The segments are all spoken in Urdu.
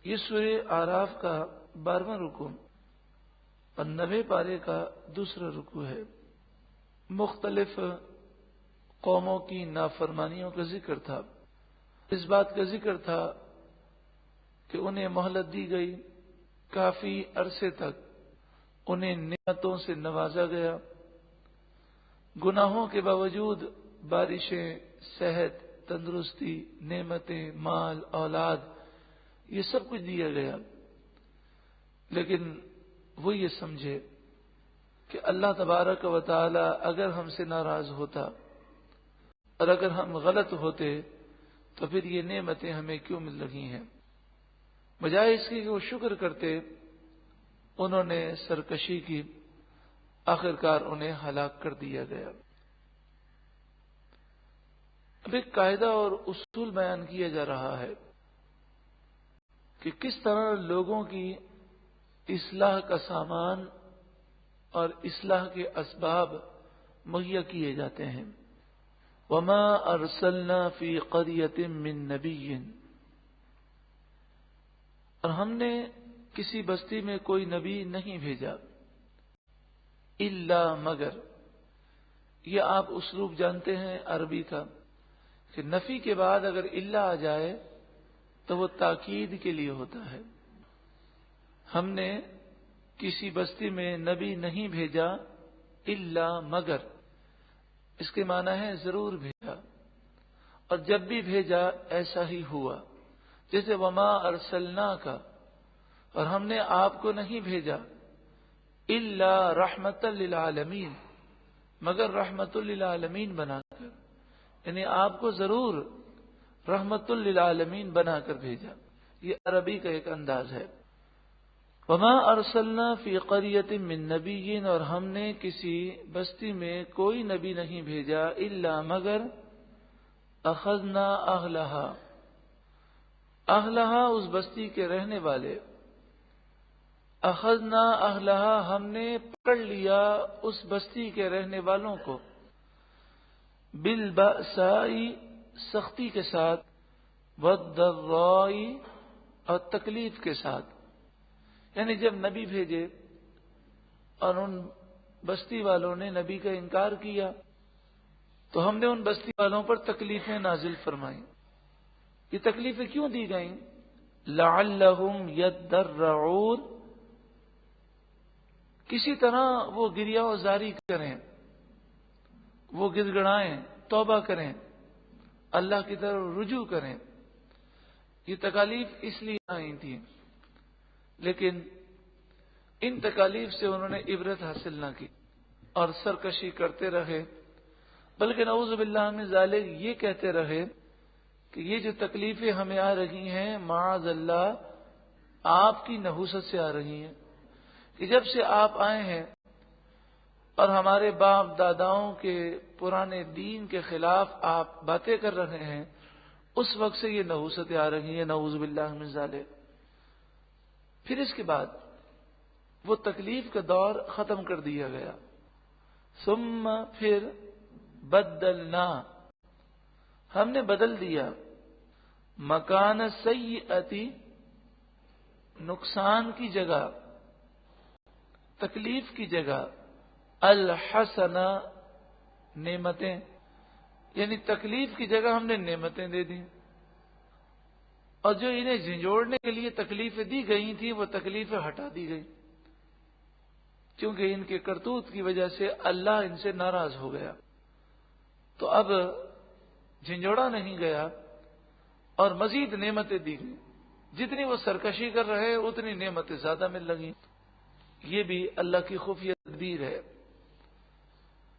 یہ سورہ آراف کا 12واں رکوع اور 90 پارے کا دوسرا رکوع ہے۔ مختلف قوموں کی نافرمانیوں کا ذکر تھا۔ اس بات کا ذکر تھا کہ انہیں مہلت دی گئی، کافی عرصے تک انہیں نعمتوں سے نوازا گیا، گناہوں کے باوجود بارشیں، صحت، تندرستی، نعمتیں، مال، اولاد، یہ سب کچھ دیا گیا، لیکن وہ یہ سمجھے کہ اللہ تبارک و تعالی اگر ہم سے ناراض ہوتا اور اگر ہم غلط ہوتے تو پھر یہ نعمتیں ہمیں کیوں مل رہی ہیں؟ بجائے اس کی کہ وہ شکر کرتے، انہوں نے سرکشی کی، آخرکار انہیں ہلاک کر دیا گیا۔ اب ایک قاعدہ اور اصول بیان کیا جا رہا ہے کہ کس طرح لوگوں کی اصلاح کا سامان اور اصلاح کے اسباب مہیا کیے جاتے ہیں۔ وما ارسلنا فی قریۃ من نبی، اور ہم نے کسی بستی میں کوئی نبی نہیں بھیجا، الا مگر، یہ آپ اسلوب جانتے ہیں عربی کا کہ نفی کے بعد اگر الا آ جائے تو وہ تاکید کے لیے ہوتا ہے۔ ہم نے کسی بستی میں نبی نہیں بھیجا الا مگر، اس کے معنی ہے ضرور بھیجا، اور جب بھی بھیجا ایسا ہی ہوا، جیسے وما ارسلنا کا، اور ہم نے آپ کو نہیں بھیجا الا رحمت للعالمین، مگر رحمت للعالمین بنا کر، یعنی آپ کو ضرور رحمت للعالمین بنا کر بھیجا۔ یہ عربی کا ایک انداز ہے۔ وما ارسلنا فی قریۃ من نبی، اور ہم نے کسی بستی میں کوئی نبی نہیں بھیجا الا مگر اخذنا اہلہا، اہلہا اس بستی کے رہنے والے، اخذنا اہلہا ہم نے پکڑ لیا اس بستی کے رہنے والوں کو، بالبأساء سختی کے ساتھ، والضراء اور تکلیف کے ساتھ، یعنی جب نبی بھیجے اور ان بستی والوں نے نبی کا انکار کیا تو ہم نے ان بستی والوں پر تکلیفیں نازل فرمائیں۔ یہ تکلیفیں کیوں دی گئیں؟ لعلہم یضرعون، کسی طرح وہ گریہ و زاری کریں، وہ گڑ گڑائیں، توبہ کریں، اللہ کی طرف رجوع کریں۔ یہ تکالیف اس لیے آئی تھیں، لیکن ان تکالیف سے انہوں نے عبرت حاصل نہ کی اور سرکشی کرتے رہے، بلکہ نعوذ باللہ من ذالک یہ کہتے رہے کہ یہ جو تکلیفیں ہمیں آ رہی ہیں معاذ اللہ آپ کی نحوست سے آ رہی ہیں، کہ جب سے آپ آئے ہیں اور ہمارے باپ داداؤں کے پرانے دین کے خلاف آپ باتیں کر رہے ہیں، اس وقت سے یہ نحوستیں آ رہی ہیں، نعوذ باللہ من ذالک۔ پھر اس کے بعد وہ تکلیف کا دور ختم کر دیا گیا، ثم پھر بدلنا ہم نے بدل دیا، مکان سیئتی نقصان کی جگہ، تکلیف کی جگہ، الحسنہ نعمتیں، یعنی تکلیف کی جگہ ہم نے نعمتیں دے دی، اور جو انہیں جھنجھوڑنے کے لیے تکلیفیں دی گئی تھیں وہ تکلیفیں ہٹا دی گئی، کیونکہ ان کے کرتوت کی وجہ سے اللہ ان سے ناراض ہو گیا، تو اب جھنجھوڑا نہیں گیا اور مزید نعمتیں دی گئی، جتنی وہ سرکشی کر رہے اتنی نعمتیں زیادہ مل لگیں۔ یہ بھی اللہ کی خفیہ تدبیر ہے۔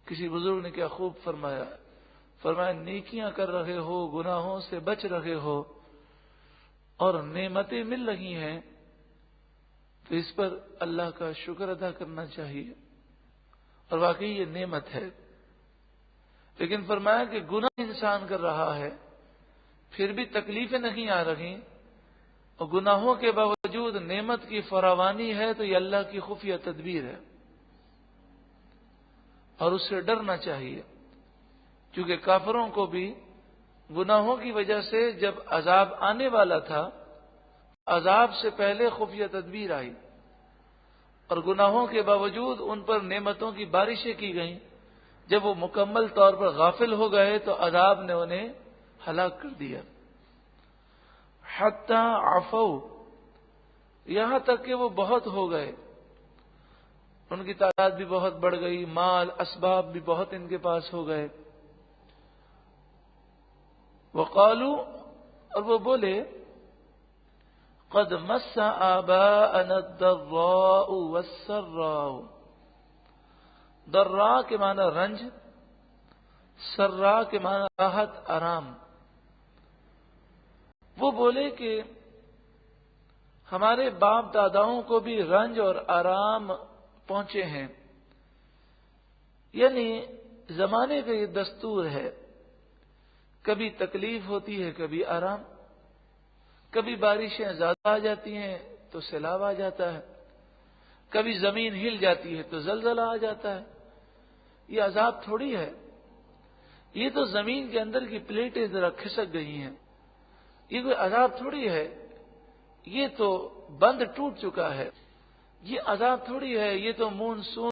کسی بزرگ نے کیا خوب فرمایا نیکیاں کر رہے ہو، گناہوں سے بچ رہے ہو اور نعمتیں مل رہی ہیں تو اس پر اللہ کا شکر ادا کرنا چاہیے، اور واقعی یہ نعمت ہے۔ لیکن فرمایا کہ گناہ انسان کر رہا ہے پھر بھی تکلیفیں نہیں آ رہی، اور گناہوں کے باوجود نعمت کی فراوانی ہے، تو یہ اللہ کی خفیہ تدبیر ہے اور اس سے ڈرنا چاہیے، کیونکہ کافروں کو بھی گناہوں کی وجہ سے جب عذاب آنے والا تھا عذاب سے پہلے خفیہ تدبیر آئی اور گناہوں کے باوجود ان پر نعمتوں کی بارشیں کی گئیں. جب وہ مکمل طور پر غافل ہو گئے تو عذاب نے انہیں ہلاک کر دیا. حتی عفو، یہاں تک کہ وہ بہت ہو گئے، ان کی تعداد بھی بہت بڑھ گئی، مال اسباب بھی بہت ان کے پاس ہو گئے. وقالو، اور وہ بولے، قد مس آباءنا الضراء والسراء. ضراء کے معنی رنج، سراء کے معنی راحت آرام. وہ بولے کہ ہمارے باپ داداؤں کو بھی رنج اور آرام پہنچے ہیں. یعنی زمانے کا یہ دستور ہے، کبھی تکلیف ہوتی ہے کبھی آرام، کبھی بارشیں زیادہ آ جاتی ہیں تو سیلاب آ جاتا ہے، کبھی زمین ہل جاتی ہے تو زلزلہ آ جاتا ہے. یہ عذاب تھوڑی ہے، یہ تو زمین کے اندر کی پلیٹیں ذرا کھسک گئی ہیں. یہ کوئی عذاب تھوڑی ہے، یہ تو بند ٹوٹ چکا ہے. یہ عذاب تھوڑی ہے، یہ تو مونسون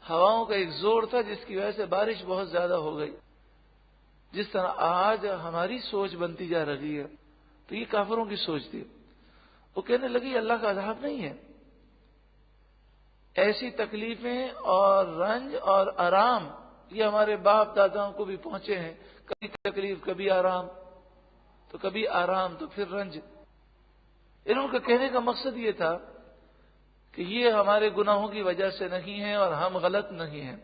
ہواؤں کا ایک زور تھا جس کی وجہ سے بارش بہت زیادہ ہو گئی. جس طرح آج ہماری سوچ بنتی جا رہی ہے تو یہ کافروں کی سوچ تھی. وہ کہنے لگی اللہ کا عذاب نہیں ہے، ایسی تکلیفیں اور رنج اور آرام یہ ہمارے باپ داداؤں کو بھی پہنچے ہیں. کبھی تکلیف کبھی آرام، تو کبھی آرام تو پھر رنج. ان کا کہنے کا مقصد یہ تھا کہ یہ ہمارے گناہوں کی وجہ سے نہیں ہے اور ہم غلط نہیں ہیں.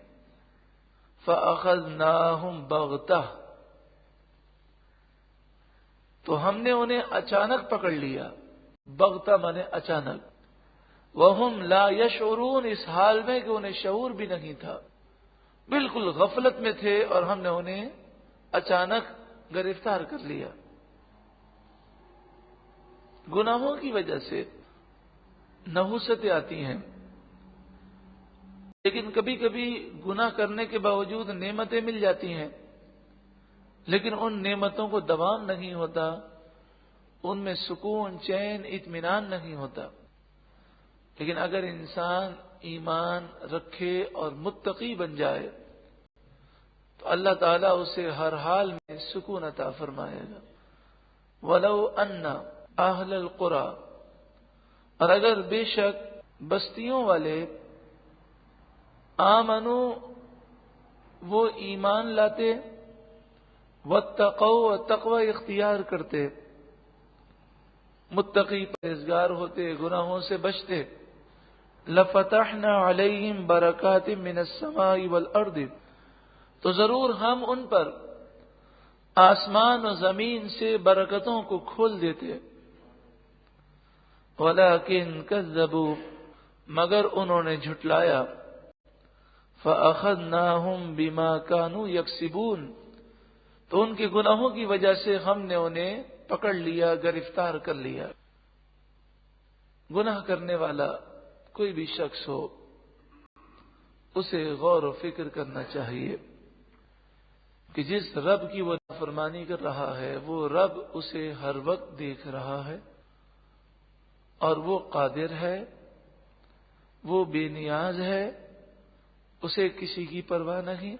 فَأَخَذْنَاهُمْ بَغْتَةً، تو ہم نے انہیں اچانک پکڑ لیا. بغتہ مانے اچانک. وَهُمْ لَا يَشْعُرُونَ، اس حال میں کہ انہیں شعور بھی نہیں تھا، بالکل غفلت میں تھے اور ہم نے انہیں اچانک گرفتار کر لیا. گناہوں کی وجہ سے نحوستیں آتی ہیں، لیکن کبھی کبھی گناہ کرنے کے باوجود نعمتیں مل جاتی ہیں، لیکن ان نعمتوں کو دوام نہیں ہوتا، ان میں سکون چین اطمینان نہیں ہوتا. لیکن اگر انسان ایمان رکھے اور متقی بن جائے تو اللہ تعالیٰ اسے ہر حال میں سکون عطا فرمائے گا. وَلَوْ أَنَّ أَهْلَ الْقُرَىٰ، اور اگر بے شک بستیوں والے، آمنو وہ ایمان لاتے، واتقوا تقوی اختیار کرتے، متقی پرہیزگار ہوتے، گناہوں سے بچتے، لفتحنا علیہم برکات من السماء والارض، تو ضرور ہم ان پر آسمان و زمین سے برکتوں کو کھول دیتے. ولیکن کذبوا، مگر انہوں نے جھٹلایا. فاخذناہم بما کانوا یکسبون، تو ان کے گناہوں کی وجہ سے ہم نے انہیں پکڑ لیا، گرفتار کر لیا. گناہ کرنے والا کوئی بھی شخص ہو، اسے غور و فکر کرنا چاہیے کہ جس رب کی وہ نافرمانی کر رہا ہے وہ رب اسے ہر وقت دیکھ رہا ہے، اور وہ قادر ہے، وہ بے نیاز ہے، اسے کسی کی پرواہ نہیں،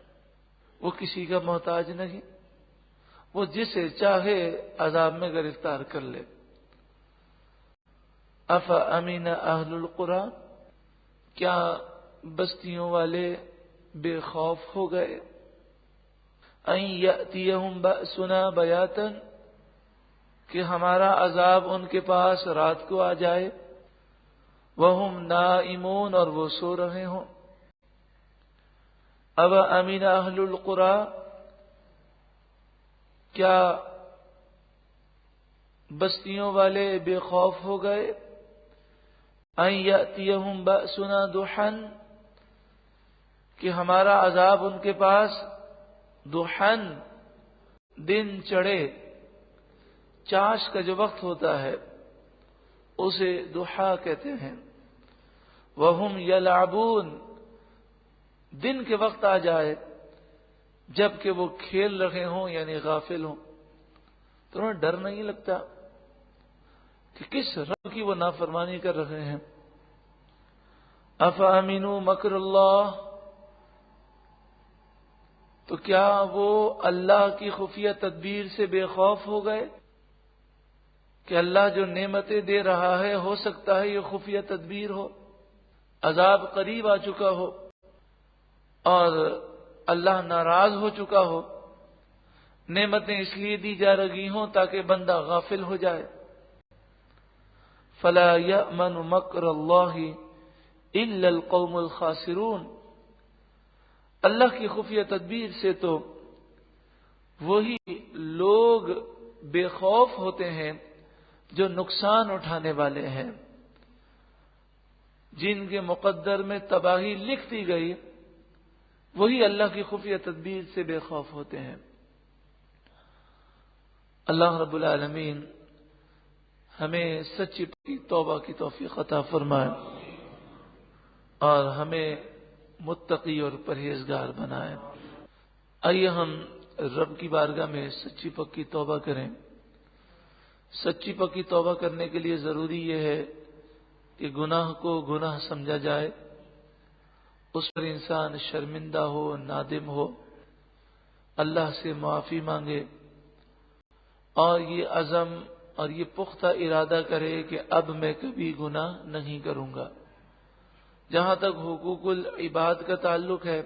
وہ کسی کا محتاج نہیں، وہ جسے چاہے عذاب میں گرفتار کر لے. افامن اہل القری، کیا بستیوں والے بے خوف ہو گئے، ان یاتیہم بأسنا بیاتا، کہ ہمارا عذاب ان کے پاس رات کو آ جائے، وہم نائمون، اور وہ سو رہے ہوں. اب امین اہل القری، کیا بستیوں والے بے خوف ہو گئے، ان یاتیہم بأسنا ضحی، کہ ہمارا عذاب ان کے پاس ضحی دن چڑھے. چاش کا جو وقت ہوتا ہے اسے ضحیٰ کہتے ہیں. وہم یلعبون، دن کے وقت آ جائے جبکہ وہ کھیل رہے ہوں، یعنی غافل ہوں. تو انہیں ڈر نہیں لگتا کہ کس رب کی وہ نافرمانی کر رہے ہیں. افامنوا مکر اللہ، تو کیا وہ اللہ کی خفیہ تدبیر سے بے خوف ہو گئے کہ اللہ جو نعمتیں دے رہا ہے ہو سکتا ہے یہ خفیہ تدبیر ہو، عذاب قریب آ چکا ہو اور اللہ ناراض ہو چکا ہو، نعمتیں اس لیے دی جا رہی ہوں تاکہ بندہ غافل ہو جائے. فلا یأمن مکر اللہ الا القوم الخاسرون، اللہ کی خفیہ تدبیر سے تو وہی لوگ بے خوف ہوتے ہیں جو نقصان اٹھانے والے ہیں، جن کے مقدر میں تباہی لکھ دی گئی، وہی اللہ کی خفیہ تدبیر سے بے خوف ہوتے ہیں. اللہ رب العالمین ہمیں سچی توبہ کی توفیق عطا فرمائے اور ہمیں متقی اور پرہیزگار بنائے. آئیے ہم رب کی بارگاہ میں سچی پکی توبہ کریں. سچی پکی توبہ کرنے کے لیے ضروری یہ ہے کہ گناہ کو گناہ سمجھا جائے، اس پر انسان شرمندہ ہو، نادم ہو، اللہ سے معافی مانگے اور یہ عزم اور یہ پختہ ارادہ کرے کہ اب میں کبھی گناہ نہیں کروں گا. جہاں تک حقوق العباد کا تعلق ہے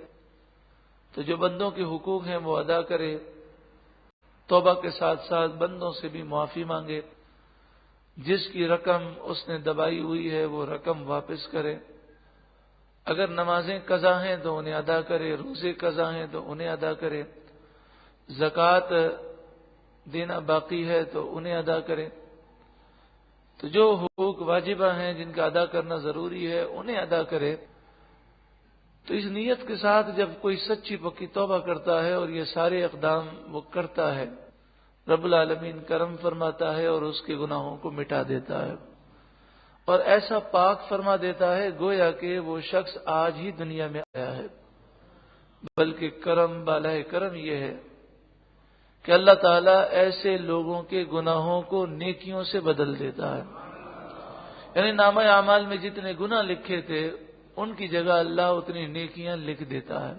تو جو بندوں کے حقوق ہیں وہ ادا کرے، توبہ کے ساتھ ساتھ بندوں سے بھی معافی مانگے، جس کی رقم اس نے دبائی ہوئی ہے وہ رقم واپس کرے. اگر نمازیں قضا ہیں تو انہیں ادا کرے، روزے قضا ہیں تو انہیں ادا کرے، زکوٰۃ دینا باقی ہے تو انہیں ادا کرے. تو جو حقوق واجبہ ہیں جن کا ادا کرنا ضروری ہے انہیں ادا کرے. تو اس نیت کے ساتھ جب کوئی سچی پکی توبہ کرتا ہے اور یہ سارے اقدام وہ کرتا ہے، رب العالمین کرم فرماتا ہے اور اس کے گناہوں کو مٹا دیتا ہے اور ایسا پاک فرما دیتا ہے گویا کہ وہ شخص آج ہی دنیا میں آیا ہے. بلکہ کرم بالائے کرم یہ ہے کہ اللہ تعالیٰ ایسے لوگوں کے گناہوں کو نیکیوں سے بدل دیتا ہے. یعنی نامہ اعمال میں جتنے گناہ لکھے تھے ان کی جگہ اللہ اتنی نیکیاں لکھ دیتا ہے.